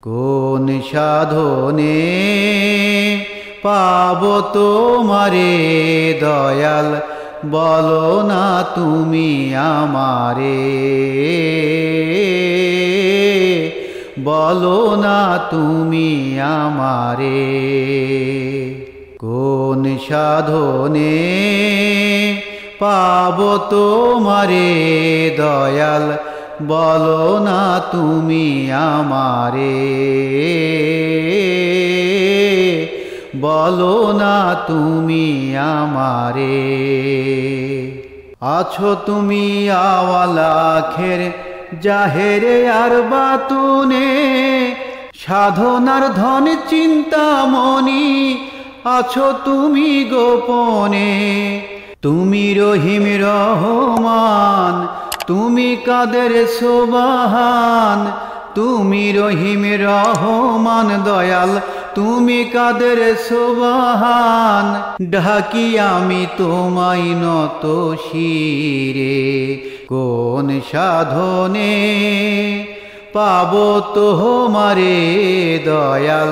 কোন সাধনে পাবো তোমারে দয়াল, বলো না তুমি আমারে, বলো না তুমি আমারে। কোন সাধনে পাবো তোমারে দয়াল, বলো না তুমি আমারে, বলো না তুমি আমারে। আছো তুমি আওয়াল আখের জাহেরে আর বাতুনে, সাধনার ধন চিন্তামণি আছো তুমি গোপনে। তুমি রহিম রহমান, তুমি কাদের সুবহান, তুমি রহিম রহমান দয়াল, তুমি কাদের সুবহান। ডাকি আমি তোমায় নত শিরে, কোন সাধনে পাবো তোমারে দয়াল,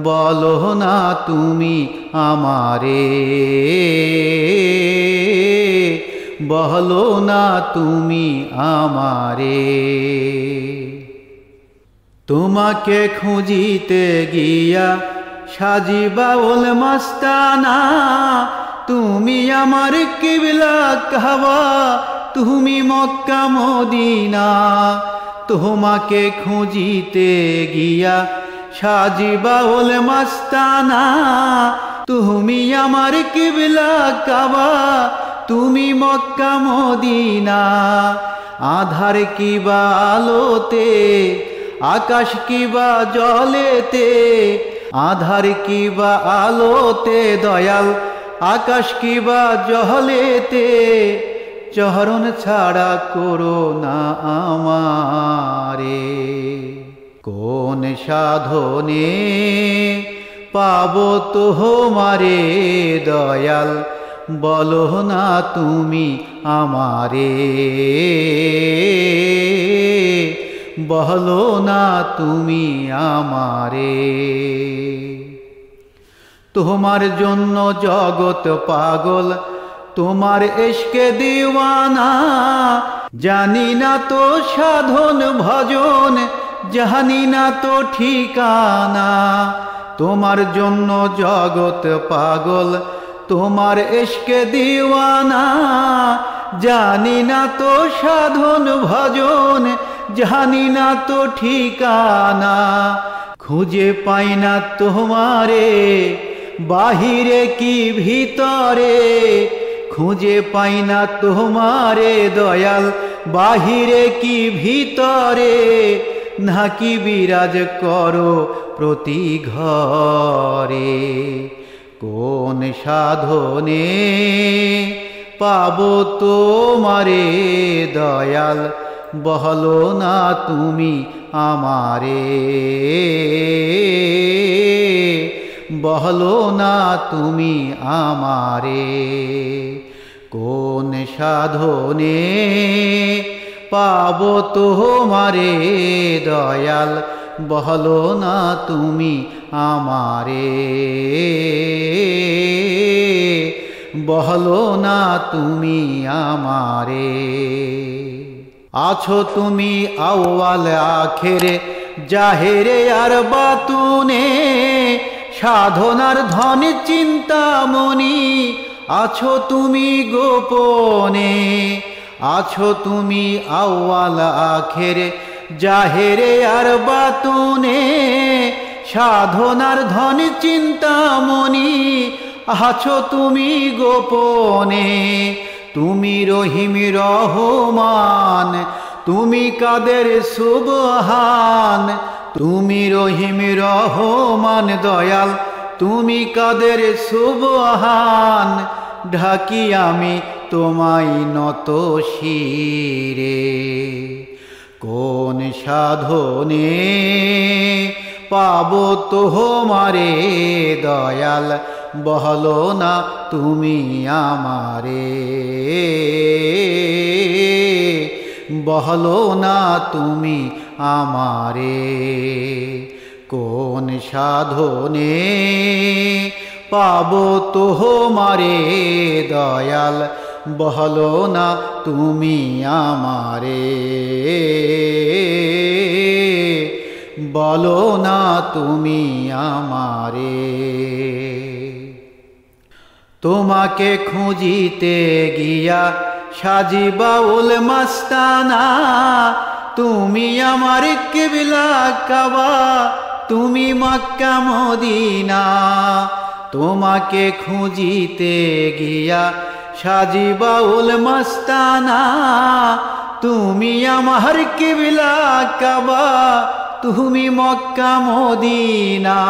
বলো না তুমি আমারে, বলো না তুমি আমারে। তোমাকে খুঁজিতে গিয়া সাজি বাউল মস্তানা, তুমি আমার কিবলা কাবা, তুমি মক্কা মদিনা। তোমাকে খুঁজিতে গিয়া সাজি বাউল মস্তানা, তুমি আমার কিবলা কাবা, তুমি মক্কা মদিনা। আধার কিবা আলোতে, আকাশ কিবা জলেতে, আধার কিবা আলোতে দয়াল, আকাশ কিবা জলেতে। চরণ ছাড়া করো না আমারে, কোন সাধনে পাবো তোমারে দয়াল, বলো না তুমি আমারে, বলো না তুমি আমারে। তোমার জন্য জগৎ পাগল, তোমার ইশকে দিওয়ানা। জানি না তো সাধন ভজন, জানি না তো ঠিকানা। তোমার জন্য জগৎ পাগল, তোমার ইশকে দিওয়ানা। জানি না তো সাধন ভজন, জানি না তো ঠিকানা। খুঁজে পাই না তোমারে বাহিরে কি ভিতরে, খুঁজে পাই না তোমারে দয়াল, বাহিরে কি ভিতরে। নাকি বিরাজ করো প্রতি ঘরে, কোন সাধনে পাবো তোমারে দয়াল, বলো না তুমি আমারে, বলো না তুমি আমারে। কোন সাধনে পাবো তোমারে দয়াল, বলো না তুমি আমারে, বলো না তুমি আমারে। আছো তুমি আউয়াল আখেরে জাহেরে আর বাতুনে, সাধনার ধন চিন্তামণি আছো তুমি গোপনে। আছো তুমি আউয়াল আখেরে জাহেরে আর বাতুনে, সাধনার ধন চিন্তামণি আছো তুমি গোপনে। তুমি রহিম রহমান, তুমি কাদের সুবহান, তুমি রহিম রহমান দয়াল, তুমি কাদের সুবহান। ঢাকি আমি তোমায় নত শিরে, কোন সাধনে পাবো তোমারে দয়াল, বলো না তুমি আমারে, বলো না তুমি আমারে। কোন সাধনে পাবো তোমারে দয়াল, বলো না তুমি আমারে, বলো না তুমি আমারে। তোমাকে খুঁজিতে গিয়া সাজি বাউল মাস্তানা, তুমি আমার কিবলা কাবা, তুমি মক্কা মদিনা। তোমাকে খুঁজিতে গিয়া সাজি বাউল মাস্তানা, তুমি আমার কিবলা কাবা, তুমি মক্কা মদিনা।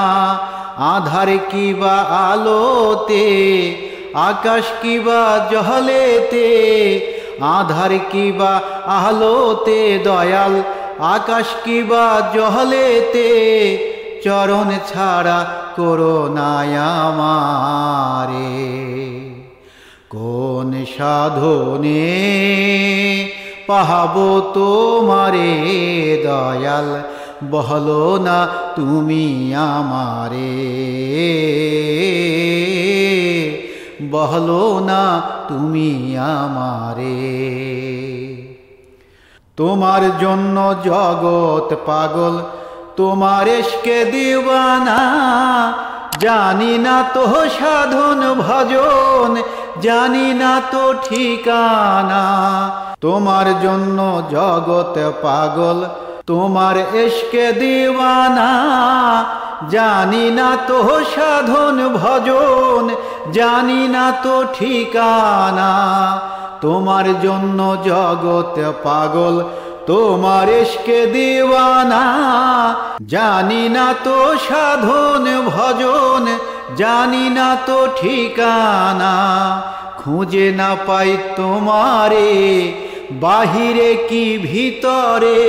আধার কিবা আলোতে, আকাশ কিবা জহলেতে, আধার কিবা আলোতে দয়াল, আকাশ কিবা জহলেতে, চরণ ছাড়া করো না আমারে। কোন সাধনে পাহাবো তোমারে দয়াল, বলো না তুমি আমারে, বলো না তুমি আমারে। তোমার জন্য জগৎ পাগল, তোমার ইশকে দিওয়ানা, জানি না তো সাধন ভজন, জানি না তো ঠিকানা। তোমার জন্য জগৎ পাগল, তোমার ইশকে দিওয়ানা, জানি না তো সাধন ভজন, জানি না তো ঠিকানা। তোমার জন্য জগৎ পাগল, তোমার ইশকে দিওয়ানা, জানি না তো সাধন ভজন, জানি না তো ঠিকানা। খুঁজে না পাই তোমারে বাহিরে কি ভিতরে,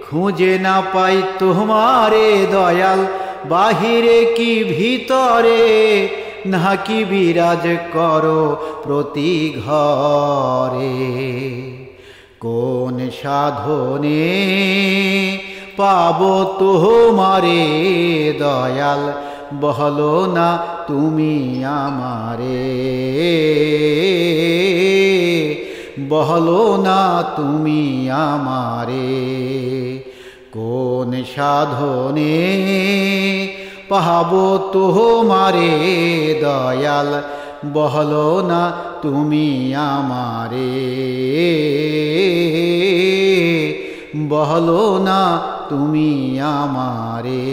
খুঁজে না পাই তোমারে দয়াল বাহিরে কি ভিতরে, নাকি বিরাজ করো প্রতি ঘরে। কোন সাধনে পাবো তোমারে দয়াল, বলো না তুমি আমারে, বলো না তুমি আমারে। কোন সাধনে পাবো তোমারে দয়াল, বলো না তুমি আমারে, বলো না তুমি আমারে।